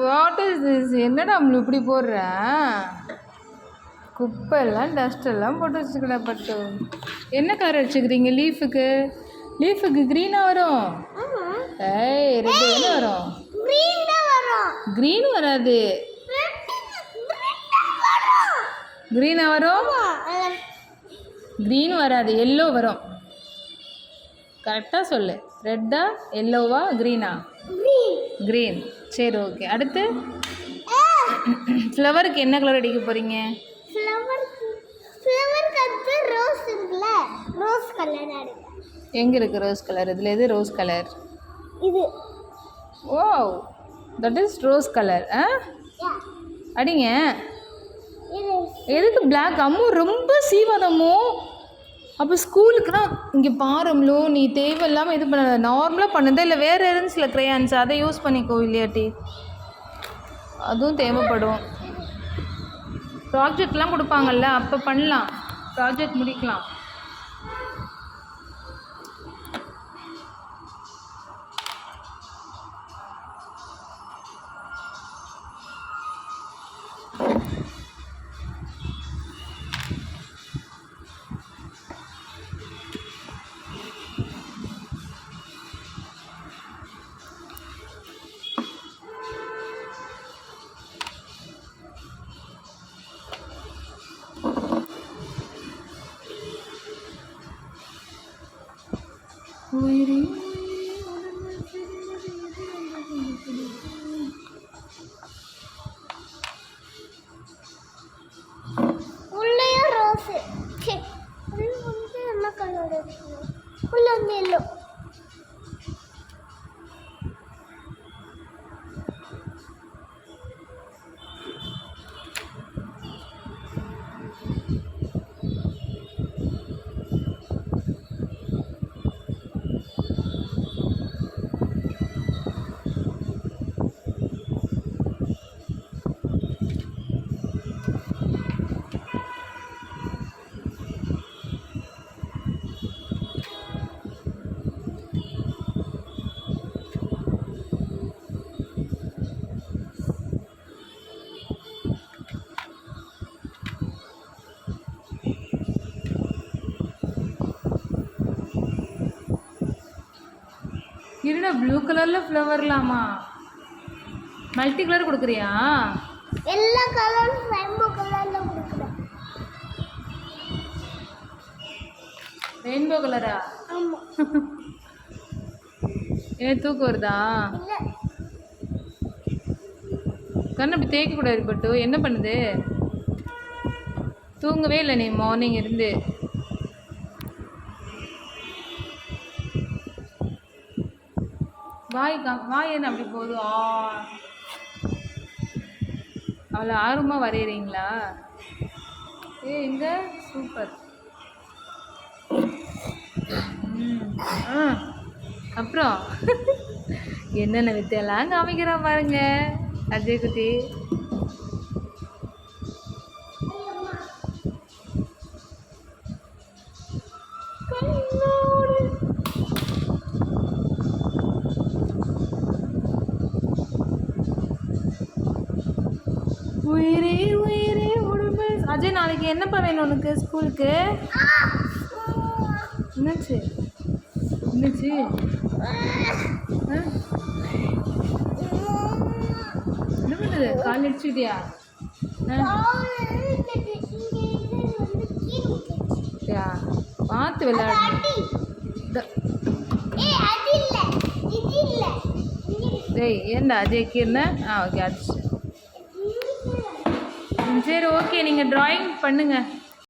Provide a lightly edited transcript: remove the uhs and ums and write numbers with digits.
What is this? என்னடா நம்மள இப்படி போடுற? குப்பையெல்லாம் டஸ்ட்டெல்லாம் போட்டு வச்சுக்கிட பட்டு. என்ன கலர் வச்சுக்கிறீங்க லீஃபுக்கு? லீஃபுக்கு க்ரீனாக வரும். ஏய் ரெட்டு என்ன வரும்? க்ரீன் வராது. க்ரீனாக வரும். க்ரீன் வராது, எல்லோ வரும். கரெக்டாக சொல்லு. ரெட்டா எல்லோவா க்ரீனா? க்ரீன். சரி ஓகே. அடுத்து ஃப்ளவருக்கு என்ன கலர் அடிக்க போகிறீங்க? எங்கே இருக்குது ரோஸ் கலர்? இதில் எது ரோஸ் கலர்? இது. ஓ தட் இஸ் ரோஸ் கலர். அடிங்க. எதுக்கு பிளாக்? அம்மு ரொம்ப சீவாதம்மோ. அப்போ ஸ்கூலுக்கு தான் இங்கே பாருங்களோ, நீ தேவையில்லாமல் இது பண்ண. நார்மலாக பண்ணுதா இல்லை வேறு இருந்துச்சுல க்ரேயான்ஸ், அதை யூஸ் பண்ணிக்கோ. இல்லையாட்டி அதுவும் தேவைப்படும். ப்ராஜெக்ட்லாம் கொடுப்பாங்கல்ல, அப்போ பண்ணலாம். ப்ராஜெக்ட் முடிக்கலாம். உள்ளேயும் ரோஸ். என்ன கலர்? உள்ள வந்து எல்லோ. இருடா, ப்ளூ கலரில் ஃப்ளவர்லாமா? மல்டி கலர் கொடுக்குறியா? எல்லா கலரும் ரெயின்போ கலர்ல கொடுக்குறேன். ரெயின்போ கலரா? ஆமா. ஏன் தூக்கம் வருதா? இல்ல. கண்ணு அப்படி தேய்க்கக்கூடாது பட்டு. என்ன பண்ணுது? தூங்கவே இல்லை நீ மார்னிங் இருந்து. வாய் என்ன அப்படி போகுது? அவ்வளோ ஆர்வமாக வரைகிறீங்களா? இங்க சூப்பர். அப்புறம் என்னென்ன வித்தையெல்லாம் காமிக்கிறோம் பாருங்க அஜய் குட்டி. உயிரே உயிரே உடம்பு. அஜய் நாளைக்கு என்னப்பா வேணும் உனக்கு ஸ்கூலுக்கு? என்னாச்சு என்னாச்சு? என்ன பண்ணுது? கால் அடிச்சுட்டியா? பார்த்து விளையாடு. டேய் ஏண்டா அஜய் கீர்னா? ஓகே அடிச்சு. சரி ஓகே, நீங்கள் ட்ராயிங் பண்ணுங்கள்.